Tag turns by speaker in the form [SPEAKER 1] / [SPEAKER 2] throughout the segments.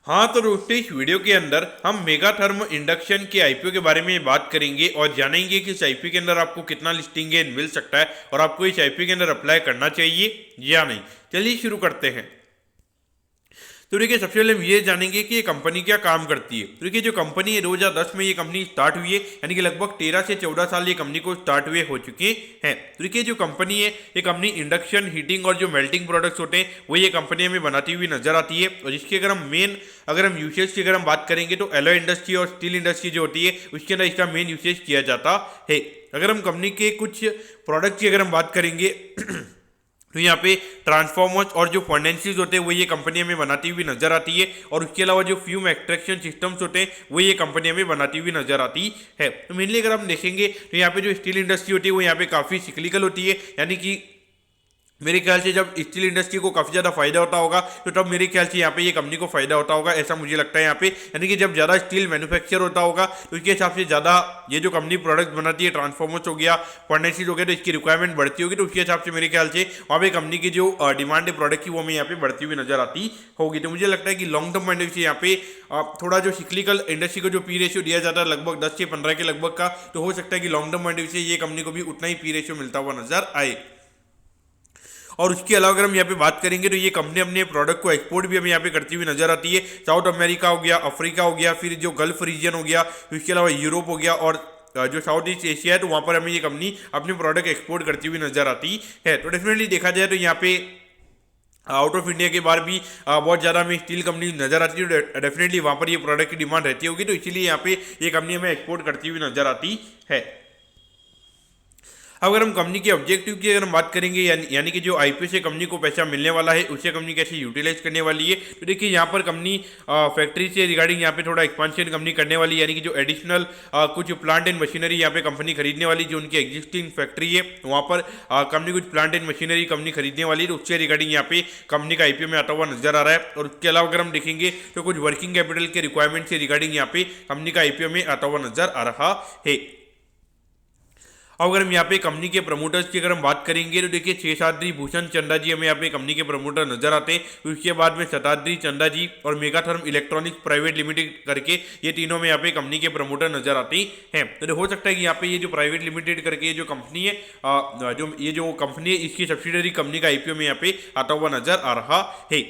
[SPEAKER 1] हाँ तो दोस्तों, इस वीडियो के अंदर हम मेगा थर्म इंडक्शन के आईपीओ के बारे में बात करेंगे और जानेंगे कि इस आईपीओ के अंदर आपको कितना लिस्टिंग गेन मिल सकता है और आपको इस आईपीओ के अंदर अप्लाई करना चाहिए या नहीं। चलिए शुरू करते हैं। तो देखिए, सबसे पहले हम ये जानेंगे कि ये कंपनी क्या काम करती है। तो देखिए, जो कंपनी है 2010 में ये कंपनी स्टार्ट हुई है, यानी कि लगभग 13 से 14 साल ये कंपनी को स्टार्ट हुए हो चुके हैं। तो देखिए, जो कंपनी है ये कंपनी इंडक्शन, हीटिंग और जो मेल्टिंग प्रोडक्ट्स होते हैं वो ये कंपनी हमें बनाती हुई नजर आती है। और इसकी अगर हम यूसेज की बात करेंगे तो एलॉय इंडस्ट्री और स्टील इंडस्ट्री जो होती है उसके अंदर इसका मेन यूसेज किया जाता है। अगर हम कंपनी के कुछ प्रोडक्ट की हम बात करेंगे तो यहाँ पे ट्रांसफॉर्मर्स और जो फर्नेंसेस होते हैं वो ये कंपनी हमें बनाती हुई नजर आती है। और उसके अलावा जो फ्यूम एक्सट्रैक्शन सिस्टम्स होते हैं वो ये कंपनी हमें बनाती हुई नजर आती है। तो मेनली अगर हम देखेंगे तो यहाँ पे जो स्टील इंडस्ट्री होती है वो यहाँ पे काफ़ी सिक्लिकल होती है, यानी कि मेरे ख्याल से जब स्टील इंडस्ट्री को काफ़ी ज़्यादा फायदा होता होगा तो तब मेरे ख्याल से यहाँ पे ये कंपनी को फायदा होता होगा, ऐसा मुझे लगता है यहाँ पे। यानी कि जब ज़्यादा स्टील मैन्युफैक्चर होता होगा तो उसके हिसाब से ज़्यादा ये जो कंपनी प्रोडक्ट बनाती है, ट्रांसफॉर्मर्स हो गया, फर्नेसेस हो गया, तो इसकी रिक्वायरमेंट बढ़ती होगी। तो उसके हिसाब से मेरे ख्याल से वहाँ पे कंपनी की जो डिमांड है प्रोडक्ट की वो हमें यहाँ पे बढ़ती हुई नजर आती होगी। तो मुझे लगता है कि लॉन्ग टर्म पॉइंट से यहाँ पे थोड़ा जो सिक्लिकल इंडस्ट्री को जो पी रेशियो दिया जाता है लगभग 10 से 15 के लगभग का, तो हो सकता है कि लॉन्ग टर्म पॉइंट से ये कंपनी को भी उतना ही पी रेशियो मिलता हुआ नजर आए। और उसके अलावा अगर हम यहाँ पे बात करेंगे तो ये कंपनी अपने प्रोडक्ट को एक्सपोर्ट भी हमें यहाँ पे करती हुई नजर आती है। साउथ अमेरिका हो गया, अफ्रीका हो गया, फिर जो गल्फ रीजन हो गया, उसके अलावा यूरोप हो गया और जो साउथ ईस्ट एशिया है तो वहाँ पर हमें ये कंपनी अपने प्रोडक्ट एक्सपोर्ट करती हुई नजर आती है। तो डेफिनेटली देखा जाए तो यहाँ पे आउट ऑफ इंडिया के बाहर भी बहुत ज़्यादा हमें स्टील कंपनी नजर आती है। डेफिनेटली वहाँ पर ये प्रोडक्ट की डिमांड रहती होगी, तो इसीलिए यहाँ पे ये कंपनी हमें एक्सपोर्ट करती हुई नजर आती है। अब अगर हम कंपनी के ऑब्जेक्टिव की हम बात करेंगे, यानी कि जो आईपीओ से कंपनी को पैसा मिलने वाला है उसे कंपनी कैसे यूटिलाइज करने वाली है, तो देखिए यहाँ पर कंपनी फैक्ट्री से रिगार्डिंग यहाँ पे थोड़ा एक्सपांशन कंपनी करने वाली है, यानी कि जो एडिशनल कुछ प्लांट एंड मशीनरी यहाँ पे कंपनी खरीदने वाली, जो उनकी एग्जिस्टिंग फैक्ट्री है वहाँ पर कंपनी कुछ प्लांट एंड मशीनरी कंपनी खरीदने वाली है, तो उससे रिगार्डिंग यहाँ पे कंपनी का आईपीओ में आता हुआ नजर आ रहा है। और उसके अलावा अगर हम देखेंगे तो कुछ वर्किंग कैपिटल के रिक्वायरमेंट से रिगार्डिंग यहाँ पे कंपनी का आईपीओ में आता हुआ नजर आ रहा है। अब अगर हम यहाँ पे कंपनी के प्रमोटर्स की हम बात करेंगे तो देखिए शेषाद्री भूषण चंदा जी हमें यहाँ पे कंपनी के प्रमोटर नजर आते हैं। उसके बाद में शताद्री चंदा जी और मेगाथर्म इलेक्ट्रॉनिक्स प्राइवेट लिमिटेड करके ये तीनों में यहाँ पे कंपनी के प्रमोटर नजर आते हैं। तो हो सकता है कि यहाँ पे ये जो प्राइवेट लिमिटेड करके ये जो कंपनी है ये जो कंपनी है इसकी सब्सिडरी कंपनी का आईपीओ में यहाँ पे आता हुआ नजर आ रहा है।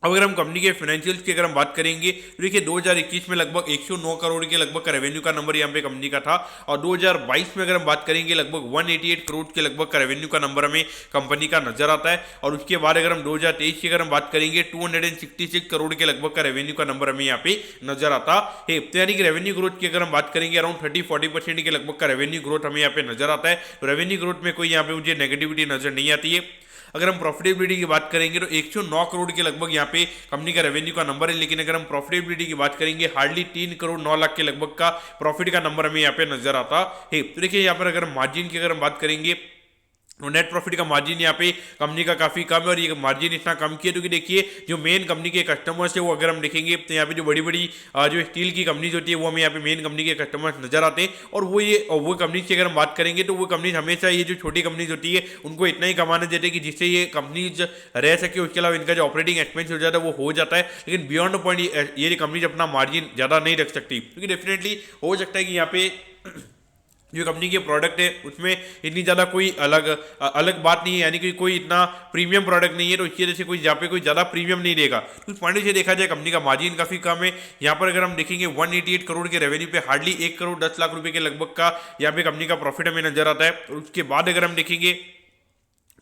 [SPEAKER 1] अब अगर हम कंपनी के फाइनेंशियल्स की हम बात करेंगे तो देखिए 2021 में लगभग 109 करोड़ के लगभग का रेवेन्यू का नंबर यहाँ पे कंपनी का था। और 2022 में अगर हम बात करेंगे लगभग 188 करोड़ के लगभग का रेवेन्यू का नंबर हमें कंपनी का नजर आता है। और उसके बाद अगर हम 2023 की हम बात करेंगे 266 करोड़ के लगभग का रेवेन्यू का नंबर हमें यहाँ पे नजर आता है। तो यानी कि रेवेन्यू ग्रोथ की अगर हम बात करेंगे अराउंड 30-40% के लगभग का रेवेन्यू ग्रोथ हमें यहाँ पे नजर आता है। तो रेवेन्यू ग्रोथ में कोई यहाँ पे मुझे नेगेटिविटी नजर नहीं आती है। अगर हम प्रॉफिटेबिलिटी की बात करेंगे तो 109 करोड़ के लगभग यहाँ पे कंपनी का रेवेन्यू का नंबर है, लेकिन अगर हम प्रॉफिटेबिलिटी की बात करेंगे हार्डली 3 करोड़ 9 लाख के लगभग का प्रॉफिट का नंबर हमें यहाँ पे नजर आता है। तो देखिए यहाँ पर अगर मार्जिन की हम बात करेंगे तो नेट प्रॉफिट का मार्जिन यहाँ पे कंपनी का काफी कम है। और ये मार्जिन इतना कम किया क्योंकि देखिए जो मेन कंपनी के कस्टमर्स है वो अगर हम देखेंगे तो यहाँ पे जो बड़ी बड़ी जो स्टील की कंपनीज होती है वो हमें यहाँ पे मेन कंपनी के कस्टमर्स नजर आते हैं। और वो कंपनीज की अगर हम बात करेंगे तो वो कंपनीज हमेशा ये जो छोटी कंपनीज होती है उनको इतना ही कमाने देते हैं कि जिससे ये कंपनीज रह सके। उसके अलावा इनका जो ऑपरेटिंग एक्सपेंस हो जाता है वो हो जाता है, लेकिन बियॉन्ड पॉइंट ये कंपनीज अपना मार्जिन ज़्यादा नहीं रख सकती, क्योंकि डेफिनेटली हो सकता है कि यहाँ पे जो कंपनी के प्रोडक्ट है उसमें इतनी ज़्यादा कोई अलग बात नहीं है, यानी कि कोई इतना प्रीमियम प्रोडक्ट नहीं है, तो इसकी वजह से कोई यहाँ पे कोई ज़्यादा प्रीमियम नहीं देगा। तो उस पॉइंट से देखा जाए कंपनी का मार्जिन काफ़ी कम है। यहाँ पर अगर हम देखेंगे 188 करोड़ के रेवेन्यू पे हार्डली 1 करोड़ 10 लाख रुपए के लगभग का यहाँ पे कंपनी का प्रॉफिट हमें नजर आता है। और उसके बाद अगर हम देखेंगे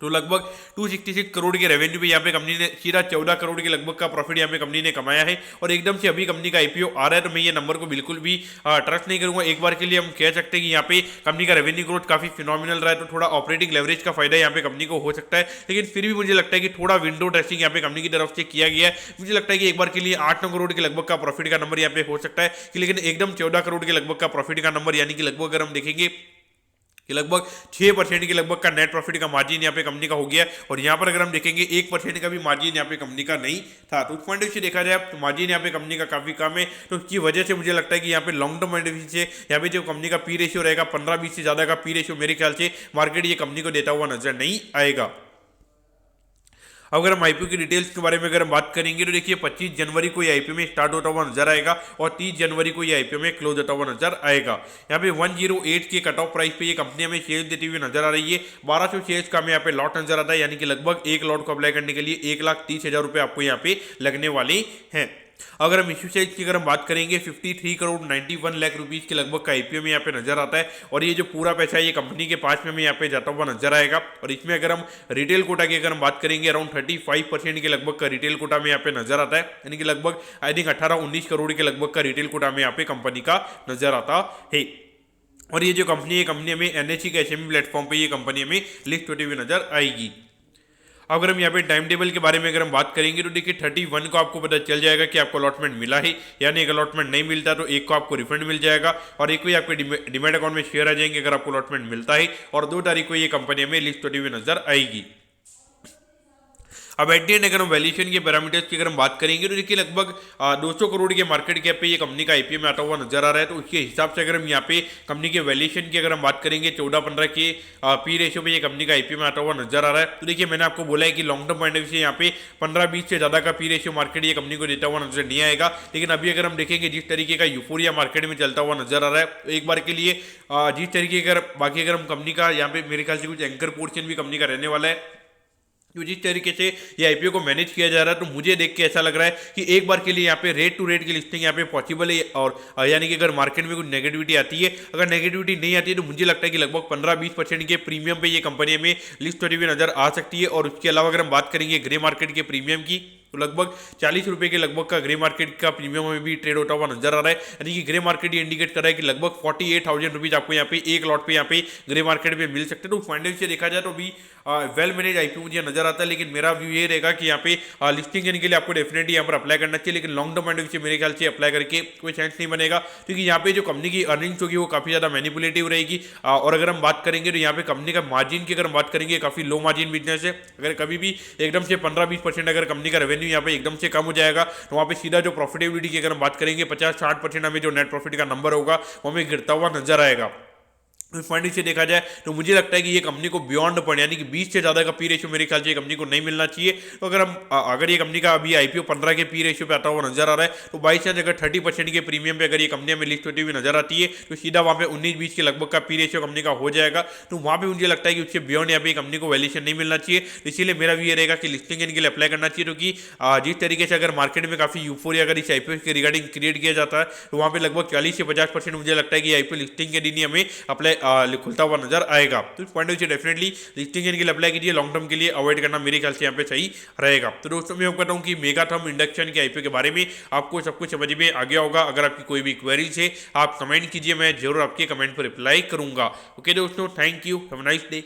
[SPEAKER 1] तो लगभग 266 करोड़ के रेवेन्यू पे यहाँ पे कंपनी ने सीधा 14 करोड़ के लगभग का प्रॉफिट यहाँ पे कंपनी ने कमाया है। और एकदम से अभी कंपनी का आईपीओ आ रहा है, तो मैं ये नंबर को बिल्कुल भी ट्रस्ट नहीं करूंगा। एक बार के लिए हम कह सकते हैं कि यहाँ पे कंपनी का रेवेन्यू ग्रोथ काफी फिनोमिनल रहा है, तो थोड़ा ऑपरेटिंग लेवरेज का फायदा यहाँ पे कंपनी को हो सकता है। लेकिन फिर भी मुझे लगता है कि थोड़ा विंडो ड्रेसिंग यहाँ पे कंपनी की तरफ से किया गया है। मुझे लगता है कि एक बार के लिए 8-9 करोड़ के लगभग का प्रॉफिट का नंबर यहाँ पे हो सकता है, लेकिन एकदम 14 करोड़ के लगभग का प्रॉफिट का नंबर, यानी कि लगभग अगर हम देखेंगे कि लगभग 6% के लगभग का नेट प्रॉफिट का मार्जिन यहाँ पे कंपनी का हो गया। और यहाँ पर अगर हम देखेंगे 1% का भी मार्जिन यहाँ पे कंपनी का नहीं था। तो उस पॉइंट से देखा जाए तो मार्जिन यहाँ पे कंपनी का काफी कम है, तो उसकी वजह से मुझे लगता है कि यहाँ पे लॉन्ग टर्म पॉइंट से यहाँ पे जो कंपनी का पी रेशियो रहेगा 15-20 से ज्यादा का पी रेशियो मेरे ख्याल से मार्केट ये कंपनी को देता हुआ नजर नहीं आएगा। अगर हम आईपीओ की डिटेल्स के बारे में अगर हम बात करेंगे तो देखिए 25 जनवरी को ये आईपीओ में स्टार्ट होता हुआ नजर आएगा और 30 जनवरी को ये आईपीओ में क्लोज होता हुआ नजर आएगा। यहाँ पे 108 के कट ऑफ प्राइस पे ये कंपनी हमें शेयर्स देती हुई नजर आ रही है। 1200 शेयर्स का हमें यहाँ पे लॉट नजर आता है, यानी कि लगभग एक लॉट को अप्लाई करने के लिए 1,30,000 रुपये आपको यहाँ पे लगने वाले हैं। अगर हम इश्यू साइज की अगर हम बात करेंगे 53 करोड़ 91 लाख रुपीस के लगभग का आईपीओ में यहाँ पे नजर आता है और ये जो पूरा पैसा है ये कंपनी के पास में हमें यहाँ पे जाता हुआ नजर आएगा। और इसमें अगर हम रिटेल कोटा की अगर हम बात करेंगे अराउंड 35% के लगभग का रिटेल कोटा में यहाँ पे नजर आता है, यानी कि लगभग आई थिंक 18-19 करोड़ के लगभग का रिटेल कोटा में यहाँ पे कंपनी का नजर आता है। और ये जो कंपनी है, कंपनी हमें एनएससी के एसएमई प्लेटफॉर्म पे ये कंपनी हमें लिस्ट होती हुई नजर आएगी। अगर हम यहाँ पे टाइम टेबल के बारे में अगर हम बात करेंगे तो देखिए 31 को आपको पता चल जाएगा कि आपको अलॉटमेंट मिला है, यानी एक अलॉटमेंट नहीं मिलता तो एक को आपको रिफंड मिल जाएगा और एक को आपके डिमेट अकाउंट में शेयर आ जाएंगे अगर आपको अलॉटमेंट मिलता है, और 2 तारीख को ये कंपनी हमें लिस्ट होती हुई नजर आएगी। अब एट दी एंड अगर हम वैल्यूएशन के पैरामीटर्स की अगर हम बात करेंगे तो देखिए लगभग 200 करोड़ के मार्केट कैप पे ये कंपनी का आईपीओ में आता हुआ नजर आ रहा है। तो उसके हिसाब से अगर हम यहाँ पे कंपनी के वैल्यूएशन की अगर हम बात करेंगे 14-15 के पी रेशियो पे ये कंपनी का आईपीओ में आता हुआ नजर आ रहा है। तो देखिए मैंने आपको बोला है कि long term point of view से यहाँ पे 15-20 से ज्यादा का पी रेशियो मार्केट ये कंपनी को देता हुआ नजर नहीं आएगा, लेकिन अभी अगर हम देखेंगे जिस तरीके का यूफोरिया मार्केट में चलता हुआ नजर आ रहा है, तो एक बार के लिए जिस तरीके का बाकी अगर हम कंपनी का यहाँ पे मेरे ख्याल से कुछ एंकर पोर्शन भी कंपनी का रहने वाला है, तो जिस तरीके से ये आईपीओ को मैनेज किया जा रहा है तो मुझे देख के ऐसा लग रहा है कि एक बार के लिए यहाँ पे रेट टू रेट की लिस्टिंग यहाँ पे पॉसिबल है। और यानी कि अगर मार्केट में कुछ नेगेटिविटी आती है, अगर नेगेटिविटी नहीं आती है तो मुझे लगता है कि लगभग 15-20% के प्रीमियम पे ये कंपनी में लिस्ट होती हुई नजर आ सकती है। और उसके अलावा अगर हम बात करेंगे ग्रे मार्केट के प्रीमियम की, तो लगभग 40 रुपए के लगभग का ग्रे मार्केट का प्रीमियम में भी ट्रेड होता हुआ नजर आ रहा है, यानी कि ग्रे मार्केट ये इंडिकेट कर रहा है कि लगभग 48,000 रुपीज आपको यहाँ पे एक लॉट पे यहाँ पे ग्रे मार्केट में मिल सकते हैं। तो फाइनेंस से देखा जाए तो अभी वेल मैनेज आईपीओ मुझे नजर आता है, लेकिन मेरा व्यू ये रहेगा कि यहाँ पे लिस्टिंग करने के लिए आपको डेफिनेटली यहाँ पर अप्लाई करना चाहिए, लेकिन लॉन्ग टर्म पॉइंट से मेरे ख्याल से अप्लाई करके कोई चांस नहीं बनेगा, क्योंकि यहाँ पे जो कंपनी की अर्निंग्स होगी वो काफी ज्यादा मैनिपुलेटिव रहेगी। और अगर हम बात करेंगे तो यहाँ पे कंपनी का मार्जिन की अगर हम बात करेंगे काफी लो मार्जिन बिजनेस है। अगर कभी भी एकदम से 15-20% अगर कंपनी का रेवेन्यू यहाँ पे एकदम से कम हो जाएगा तो वहाँ पे सीधा जो प्रॉफिटेबिलिटी की अगर हम बात करेंगे 50-60% हमें जो नेट प्रॉफिट का नंबर होगा वो हमें गिरता हुआ नजर आएगा। फंडिंग से देखा जाए तो मुझे लगता है कि ये कंपनी को बियॉन्ड पॉइंट यानी कि 20 से ज़्यादा का पी रेशियो मेरे ख्याल से ये कंपनी को नहीं मिलना चाहिए। तो अगर ये कंपनी का अभी आईपीओ 15 के पी रेशियो पे आता हुआ नजर आ रहा है, तो बाई चांस अगर 30% के प्रीमियम पे अगर ये कंपनी में लिस्ट होती हुई नजर आती है तो सीधा वहाँ पे 19-20 के लगभग का पी रेशियो कंपनी का हो जाएगा। तो वहाँ पे मुझे लगता है कि उससे बियॉन्ड यहाँ पे कंपनी को वैल्यूएशन नहीं मिलना चाहिए। इसीलिए मेरा भी ये रहेगा कि लिस्टिंग इनके लिए अप्लाई करना चाहिए, क्योंकि जिस तरीके से अगर मार्केट में काफी यूफोरिया अगर इस आईपीओ के रिगार्डिंग क्रिएट किया जाता है तो वहाँ पे लगभग 40 से 50% मुझे लगता है कि आईपीओ लिस्टिंग के दिन ही हमें अप्लाई खुलता हुआ नजर आएगा। तो इस पॉइंट से डेफिनेटली लिस्टिंग के लिए अप्लाई कीजिए, लॉन्ग टर्म के लिए अवॉइड करना मेरे ख्याल से यहाँ पे सही रहेगा। तो दोस्तों मैं आपको बताऊं कि मेगाथर्म इंडक्शन के आईपीओ के बारे में आपको सब कुछ समझ में आ गया होगा। अगर आपकी कोई भी क्वेरीज है आप कमेंट कीजिए, मैं जरूर आपके कमेंट पर रिप्लाई करूंगा। ओके दोस्तों, thank you, have a nice day.